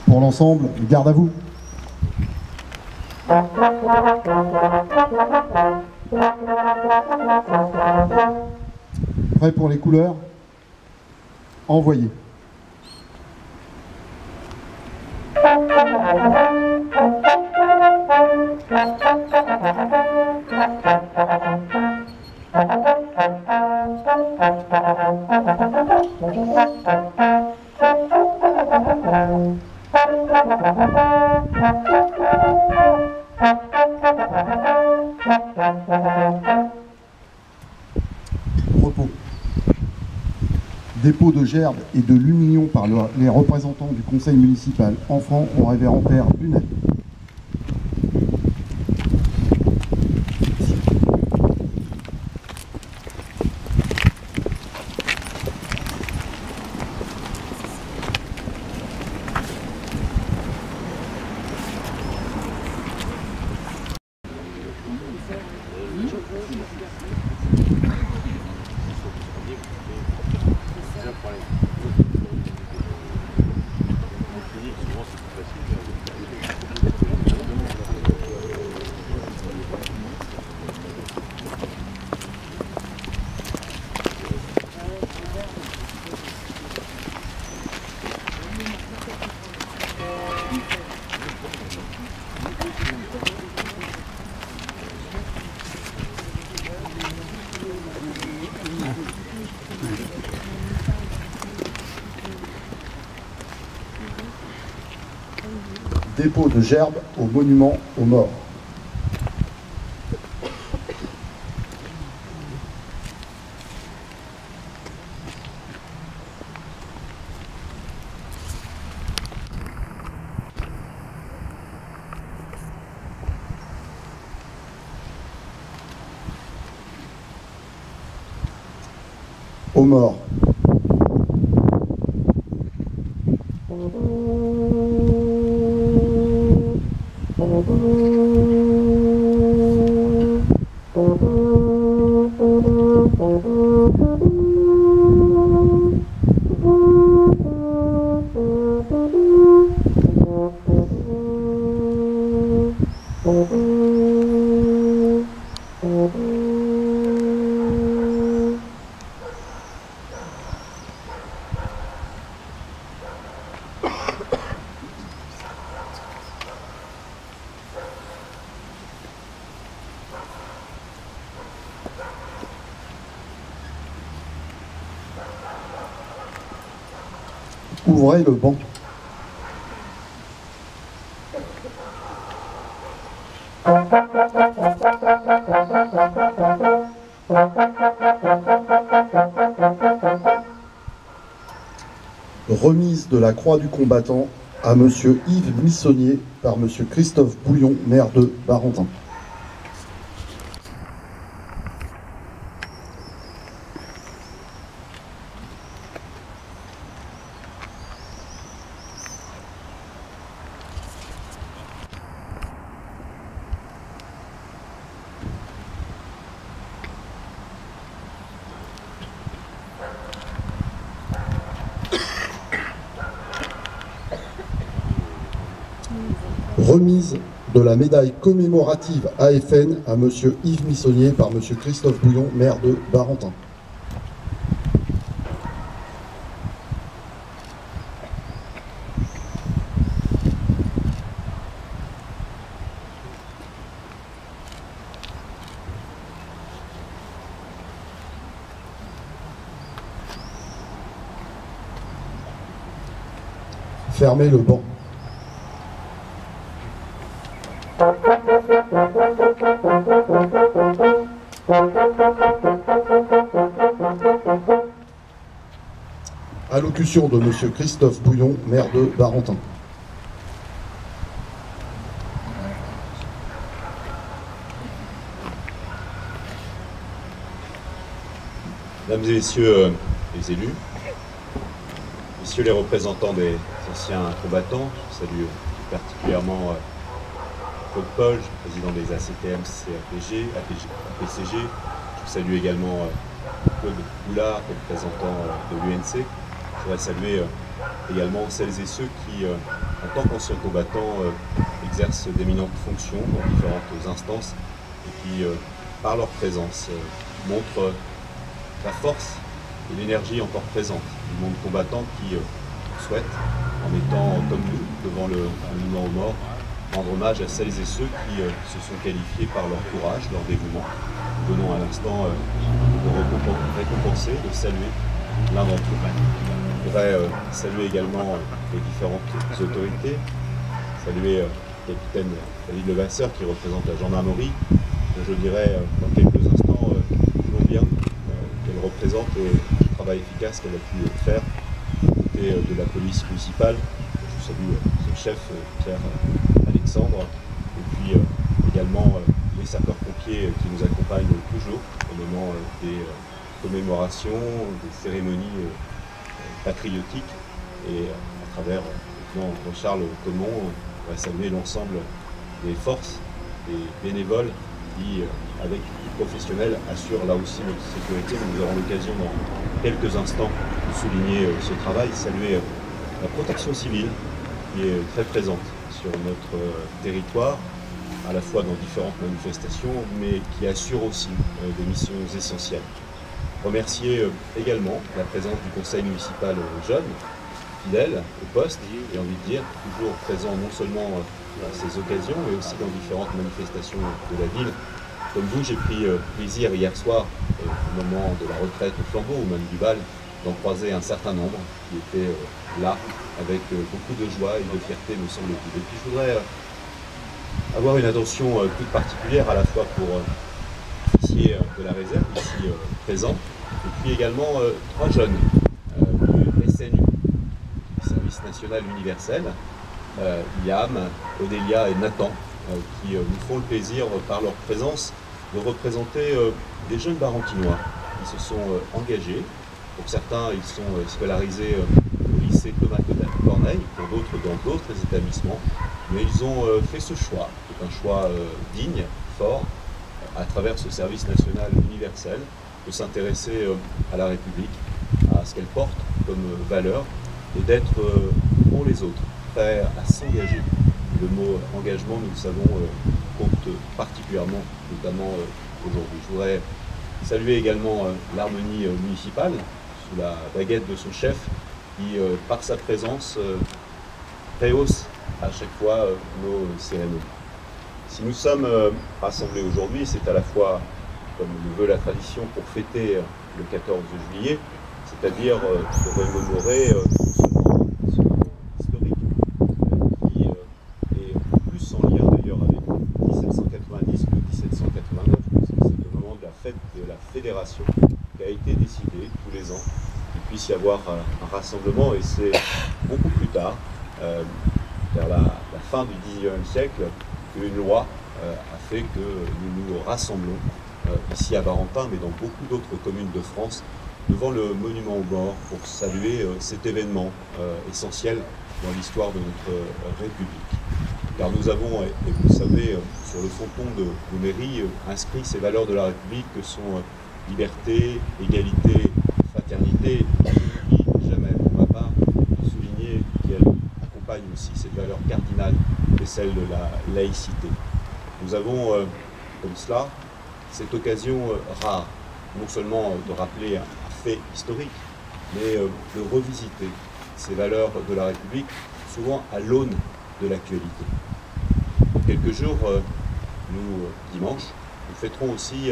Pour l'ensemble, garde à vous. Prêt pour les couleurs? Envoyez. Repos. Dépôt de gerbes et de lumignon par les représentants du conseil municipal. Enfants au révérend père Lunel. Dépôt de gerbes au monument aux morts. Aux morts. Ouvrez le banc. Remise de la croix du combattant à Monsieur Yves Missonnier par Monsieur Christophe Bouillon, maire de Barentin. Remise de la médaille commémorative AFN à Monsieur Yves Missonnier par Monsieur Christophe Bouillon, maire de Barentin. Fermez le banc. Allocution de Monsieur Christophe Bouillon, maire de Barentin. Mesdames et messieurs les élus, messieurs les représentants des anciens combattants, je salue particulièrement Claude Paul, président des ACTM, CAPG, APCG. Je salue également Claude Boulard, représentant de l'UNC. Je voudrais saluer également celles et ceux qui, en tant qu'anciens combattants, exercent d'éminentes fonctions dans différentes instances et qui, par leur présence, montrent la force et l'énergie encore présente du monde combattant qui souhaite, en étant comme nous devant le monument aux morts, rendre hommage à celles et ceux qui se sont qualifiés par leur courage, leur dévouement. Nous venons à l'instant de récompenser, de saluer l'un d'entre eux. Je voudrais saluer également les différentes autorités, saluer le capitaine David Levasseur qui représente la gendarmerie. Je dirais dans quelques instants combien qu'elle représente le travail efficace qu'elle a pu faire côté de la police municipale. Je salue son chef Pierre Alexandre et puis également les sapeurs-pompiers qui nous accompagnent toujours au moment des commémorations, des cérémonies patriotiques et à travers Charles Comont, on va saluer l'ensemble des forces, des bénévoles qui, avec les professionnels, assurent là aussi notre sécurité. Nous aurons l'occasion dans quelques instants de souligner ce travail, saluer la protection civile qui est très présente sur notre territoire, à la fois dans différentes manifestations, mais qui assure aussi des missions essentielles. Remercier également la présence du conseil municipal jeune, fidèle au poste, j'ai envie de dire, toujours présent non seulement dans ces occasions, mais aussi dans différentes manifestations de la ville. Comme vous, j'ai pris plaisir hier soir, au moment de la retraite au flambeau, ou même du bal, d'en croiser un certain nombre qui étaient là, avec beaucoup de joie et de fierté, me semble-t-il. Et puis je voudrais avoir une attention toute particulière, à la fois pour officiers de la réserve, ici présents, et puis également trois jeunes du SNU, du Service National Universel, Liam, Odélia et Nathan, qui nous font le plaisir, par leur présence, de représenter des jeunes Barantinois qui se sont engagés. Pour certains, ils sont scolarisés au lycée Thomas Corneille, pour d'autres dans d'autres établissements, mais ils ont fait ce choix, qui est un choix digne, fort, à travers ce service national universel, de s'intéresser à la République, à ce qu'elle porte comme valeur, et d'être pour les autres, prêt à s'engager. Le mot engagement, nous le savons, compte particulièrement, notamment aujourd'hui. Je voudrais saluer également l'harmonie municipale, sous la baguette de son chef, qui, par sa présence, rehausse à chaque fois nos cérémonies. Si nous sommes rassemblés aujourd'hui, c'est à la fois, comme le veut la tradition, pour fêter le 14 juillet, c'est-à-dire se remémorer non seulement ce moment historique, qui est plus en lien d'ailleurs avec 1790 que 1789, parce que c'est le moment de la fête de la fédération qui a été décidé tous les ans qu'il puisse y avoir un rassemblement, et c'est beaucoup plus tard, vers la fin du XIXe siècle, qu'une loi a fait que nous nous rassemblons ici à Barentin, mais dans beaucoup d'autres communes de France, devant le monument aux morts, pour saluer cet événement essentiel dans l'histoire de notre République. Car nous avons, et vous le savez, sur le fronton de nos mairies, inscrit ces valeurs de la République que sont liberté, égalité, fraternité, et je n'oublie jamais, pour ma part, de souligner qu'elle accompagne aussi cette valeur cardinale que celle de la laïcité. Nous avons, comme cela, cette occasion rare, non seulement de rappeler un fait historique, mais de revisiter ces valeurs de la République, souvent à l'aune de l'actualité. Dans quelques jours, dimanche, nous fêterons aussi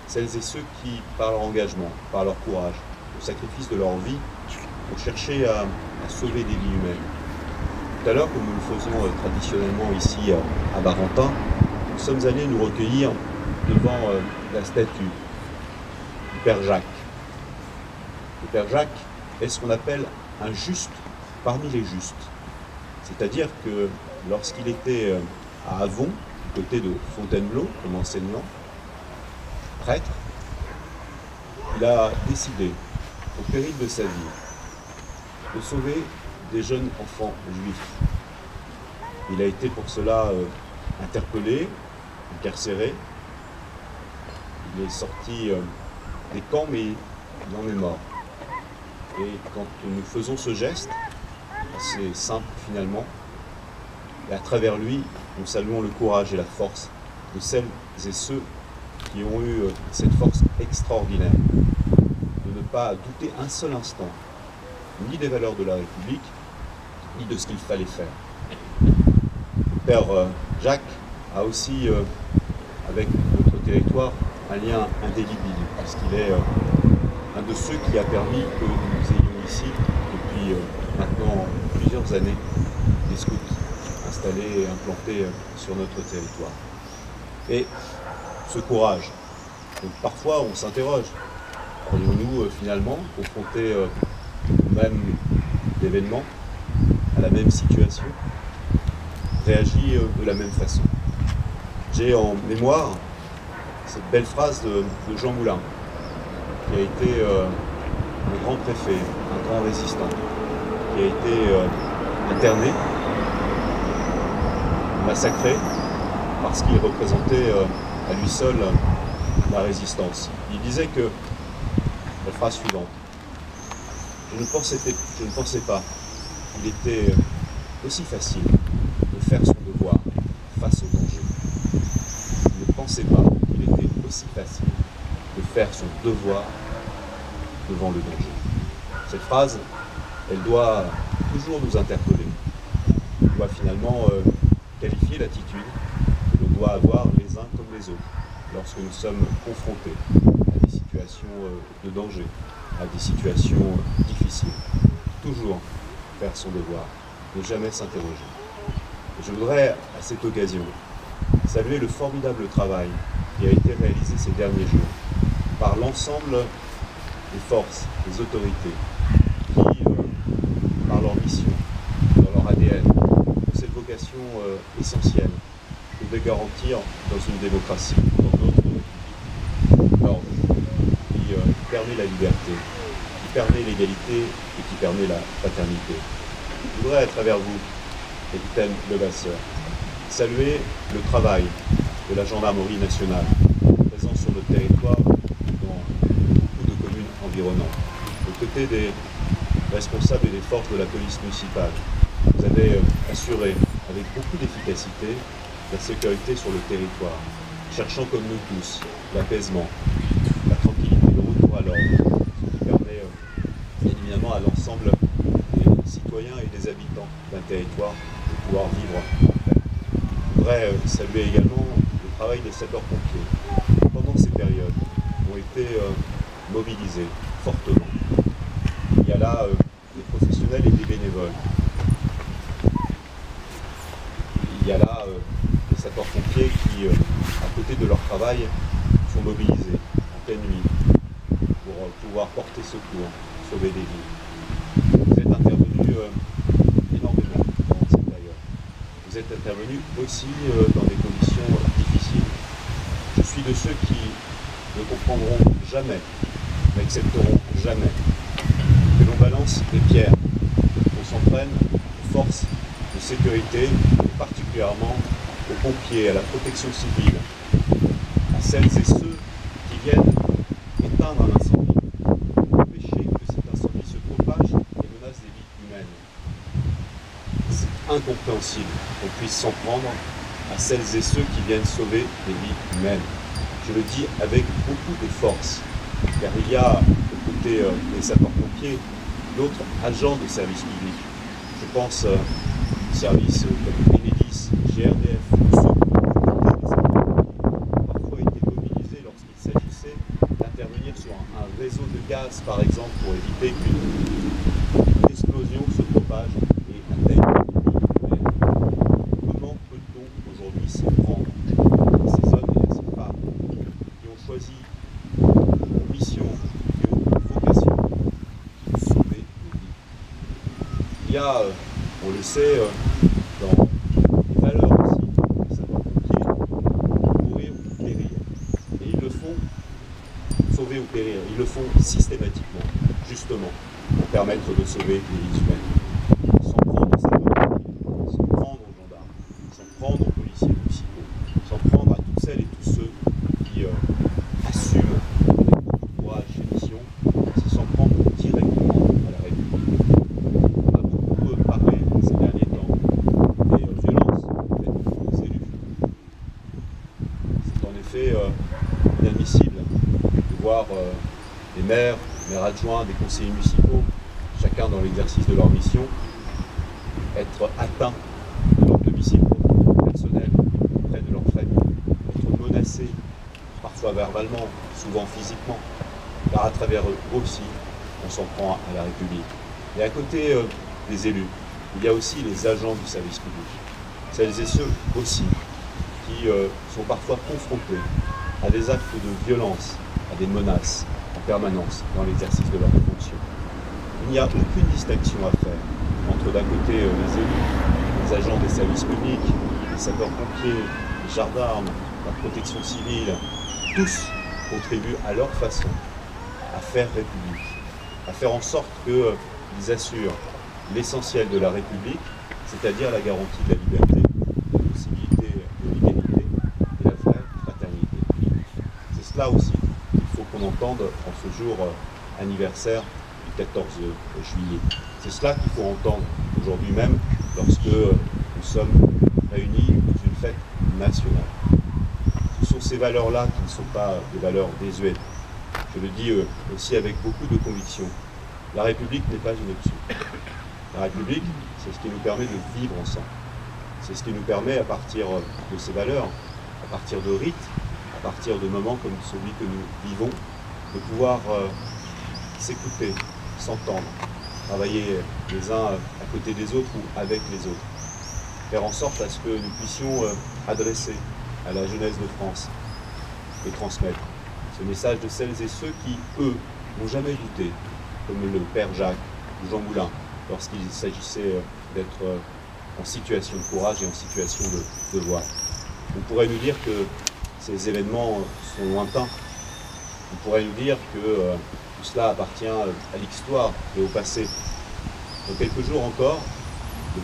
celles et ceux qui, par leur engagement, par leur courage, au sacrifice de leur vie, ont cherché à sauver des vies humaines. Tout à l'heure, comme nous le faisons traditionnellement ici à Barentin, nous sommes allés nous recueillir devant la statue du Père Jacques. Le Père Jacques est ce qu'on appelle un juste parmi les justes. C'est-à-dire que lorsqu'il était à Avon, du côté de Fontainebleau, comme enseignant, prêtre, il a décidé, au péril de sa vie, de sauver des jeunes enfants juifs. Il a été pour cela interpellé, incarcéré. Il est sorti des camps, mais il en est mort. Et quand nous faisons ce geste, assez simple finalement, et à travers lui, nous saluons le courage et la force de celles et ceux qui ont eu cette force extraordinaire de ne pas douter un seul instant, ni des valeurs de la République, ni de ce qu'il fallait faire. Le père Jacques a aussi, avec notre territoire, un lien indélébile, puisqu'il est un de ceux qui a permis que nous ayons ici, depuis maintenant plusieurs années, des scouts installés et implantés sur notre territoire. Et ce courage, donc parfois on s'interroge, pourrions-nous finalement confronter au même événement, à la même situation, réagir de la même façon? J'ai en mémoire cette belle phrase de Jean Moulin, qui a été un grand préfet, un grand résistant, qui a été interné, massacré, parce qu'il représentait à lui seul la résistance. Il disait que, la phrase suivante, je ne pensais pas qu'il était aussi facile de faire son devoir face au danger. Je ne pensais pas qu'il était aussi facile de faire son devoir devant le danger. Cette phrase, elle doit toujours nous interpeller. Elle doit finalement qualifier l'attitude que l'on doit avoir les uns comme les autres lorsque nous sommes confrontés à des situations de danger, à des situations difficiles. Toujours faire son devoir, ne jamais s'interroger. Je voudrais, à cette occasion, saluer le formidable travail qui a été réalisé ces derniers jours par l'ensemble des forces, des autorités, qui, par leur mission, dans leur ADN, ont cette vocation essentielle de garantir dans une démocratie, dans notre République, l'ordre qui permet la liberté, qui permet l'égalité et qui permet la fraternité. Je voudrais, à travers vous, capitaine Levasseur, saluer le travail de la gendarmerie nationale, présente sur notre territoire dans beaucoup de communes environnantes. Aux côtés des responsables et des forces de la police municipale, vous avez assuré avec beaucoup d'efficacité la sécurité sur le territoire, cherchant comme nous tous l'apaisement, la tranquillité, le retour à l'ordre, ce qui permet bien évidemment à l'ensemble des citoyens et des habitants d'un territoire de pouvoir vivre en paix. Je voudrais saluer également le travail des sapeurs-pompiers qui, pendant ces périodes, ont été mobilisés fortement. Il y a là des professionnels et des bénévoles. Il y a là des sapeurs-pompiers qui, à côté de leur travail, sont mobilisés en pleine nuit pour pouvoir porter secours, sauver des vies. Vous êtes intervenus énormément dans cette période. Vous êtes intervenus aussi dans des conditions difficiles. Je suis de ceux qui ne comprendront jamais, n'accepteront jamais que l'on balance des pierres, qu'on s'en prenne aux forces de sécurité, et particulièrement aux pompiers, à la protection civile, à celles et ceux qui viennent éteindre un incendie, empêcher que cet incendie se propage et menace des vies humaines. C'est incompréhensible qu'on puisse s'en prendre à celles et ceux qui viennent sauver des vies humaines. Je le dis avec beaucoup de force, car il y a, aux côtés des sapeurs-pompiers, d'autres agents de service public. Je pense aux services comme Enedis, GRDF, ou ceux qui ont parfois été mobilisés lorsqu'il s'agissait d'intervenir sur un réseau de gaz, par exemple, pour éviter qu'une explosion se propage et atteigne une vie humaine. Comment peut-on aujourd'hui s'y prendre à ces hommes et à ces femmes qui ont choisi une mission, qui ont une vocation de sauver des vies? Il y a, on le sait, dans les valeurs aussi des sapeurs-pompiers, mourir ou périr. Et ils le font, sauver ou périr, ils le le font systématiquement, justement, pour permettre de sauver des vies humaines. S'en prendre aux sapeurs, s'en prendre aux gendarmes, s'en prendre aux policiers municipaux, s'en prendre à toutes celles et tous ceux qui assument avec beaucoup de courage ces missions, c'est s'en prendre directement à la République. On a beaucoup parlé ces derniers temps des violences faites aux élus. C'est en effet inadmissible de voir les maires adjoints, des conseillers municipaux, chacun dans l'exercice de leur mission, être atteints de leur domicile personnel, auprès de leur famille, être menacés, parfois verbalement, souvent physiquement, car à travers eux aussi, on s'en prend à la République. Et à côté des élus, il y a aussi les agents du service public, celles et ceux aussi qui sont parfois confrontés à des actes de violence, à des menaces en permanence dans l'exercice de leurs fonctions. Il n'y a aucune distinction à faire entre d'un côté les élus, les agents des services publics, les sapeurs-pompiers, les gendarmes, la protection civile, tous contribuent à leur façon à faire République, à faire en sorte qu'ils assurent l'essentiel de la République, c'est-à-dire la garantie de la liberté, la possibilité de l'égalité et la vraie fraternité. C'est cela aussi qu'il faut qu'on entende en ce jour anniversaire du 14 juillet. C'est cela qu'il faut entendre aujourd'hui même lorsque nous sommes réunis dans une fête nationale. Ce sont ces valeurs-là qui ne sont pas des valeurs désuètes. Je le dis aussi avec beaucoup de conviction. La République n'est pas une option. La République, c'est ce qui nous permet de vivre ensemble. C'est ce qui nous permet, à partir de ces valeurs, à partir de rites, à partir de moments comme celui que nous vivons, de pouvoir s'écouter, s'entendre, travailler les uns à côté des autres ou avec les autres. Faire en sorte à ce que nous puissions adresser à la jeunesse de France et transmettre ce message de celles et ceux qui, eux, n'ont jamais douté, comme le père Jacques ou Jean Moulin, lorsqu'il s'agissait d'être en situation de courage et en situation de devoir. On pourrait nous dire que ces événements sont lointains. On pourrait nous dire que tout cela appartient à l'histoire et au passé. Dans quelques jours encore, le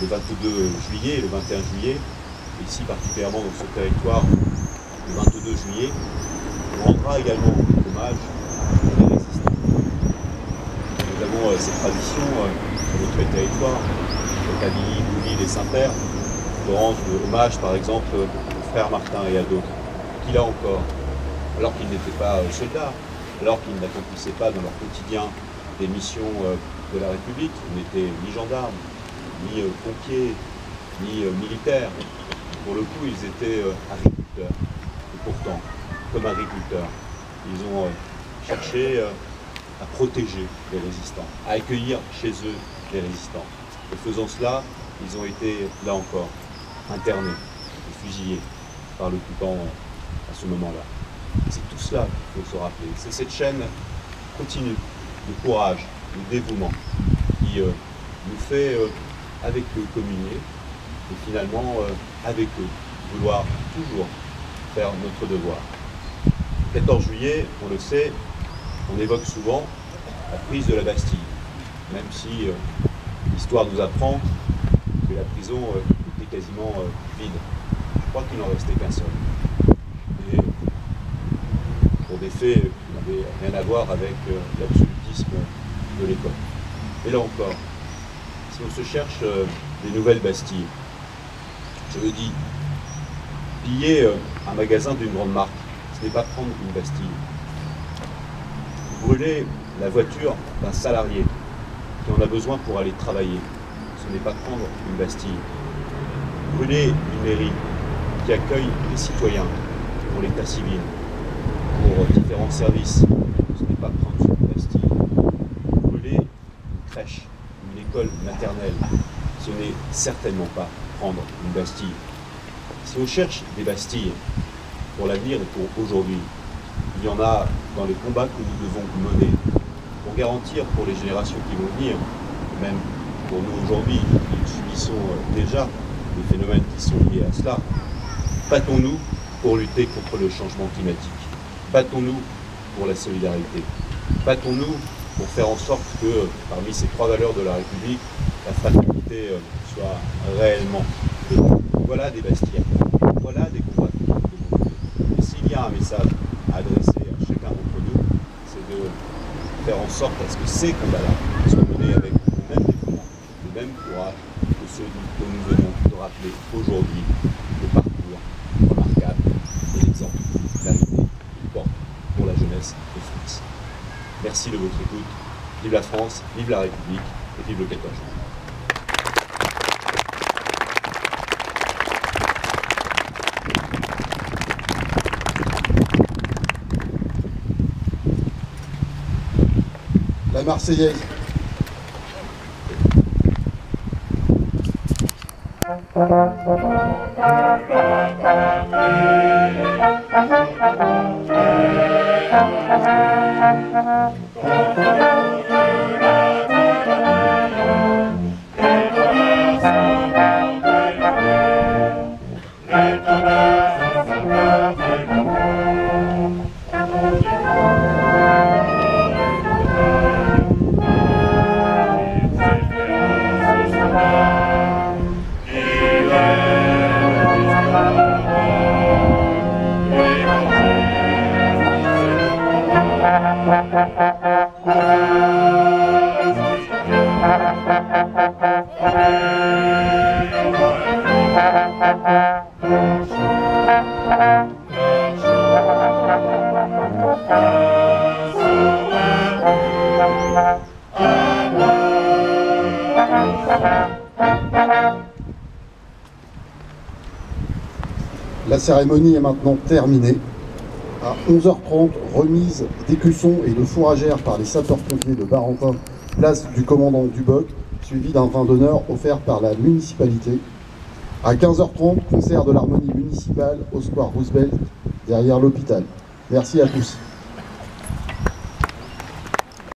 22 juillet et le 21 juillet, et ici particulièrement dans ce territoire, le 22 juillet, on rendra également hommage à les résistants. Nous avons cette tradition sur notre territoire, à Kabylie, Bouville et Saint-Père, de rendre hommage par exemple au frère Martin et à d'autres, qui là encore, alors qu'ils n'étaient pas soldats, alors qu'ils n'accomplissaient pas dans leur quotidien des missions de la République, ils n'étaient ni gendarmes, ni pompiers, ni militaires. Pour le coup, ils étaient agriculteurs. Et pourtant, comme agriculteurs, ils ont cherché à protéger les résistants, à accueillir chez eux les résistants. Et faisant cela, ils ont été, là encore, internés et fusillés par l'occupant à ce moment-là. C'est tout cela qu'il faut se rappeler. C'est cette chaîne continue de courage, de dévouement qui nous fait avec eux communier et finalement avec eux vouloir toujours faire notre devoir. Le 14 juillet, on le sait, on évoque souvent la prise de la Bastille, même si l'histoire nous apprend que la prison était quasiment vide. Je crois qu'il n'en restait qu'un seul. Et pour des faits qui n'avaient rien à voir avec l'absolutisme de l'époque. Et là encore, si on se cherche des nouvelles Bastilles, je le dis, piller un magasin d'une grande marque, ce n'est pas prendre une Bastille. Brûler la voiture d'un salarié qui en a besoin pour aller travailler, ce n'est pas prendre une Bastille. Brûler une mairie qui accueille les citoyens pour l'état civil, pour différents services, ce n'est pas prendre une Bastille. Brûler une crèche, une école maternelle, ce n'est certainement pas prendre une Bastille. Si on cherche des Bastilles pour l'avenir et pour aujourd'hui, il y en a dans les combats que nous devons mener pour garantir pour les générations qui vont venir, même pour nous aujourd'hui, qui subissons déjà les phénomènes qui sont liés à cela. Battons-nous pour lutter contre le changement climatique. Battons-nous pour la solidarité. Battons-nous pour faire en sorte que, parmi ces 3 valeurs de la République, la fraternité soit réellement vécue. Voilà des Bastières, voilà des combats. Et s'il y a un message à adresser à chacun d'entre nous, c'est de faire en sorte à ce que ces combats-là soient menés avec le même dévouement, le même courage que ceux que nous venons de rappeler aujourd'hui, le parcours remarquable et l'exemple d'arrivée qu'il porte pour la jeunesse de France. Merci de votre écoute. Vive la France, vive la République et vive le 14 juin. La Marseillaise. La cérémonie est maintenant terminée. À 11h30, remise d'écussons et de fourragères par les sapeurs-pompiers de Barentin, place du commandant Duboc, suivi d'un vin d'honneur offert par la municipalité. À 15h30, concert de l'harmonie municipale au square Roosevelt, derrière l'hôpital. Merci à tous.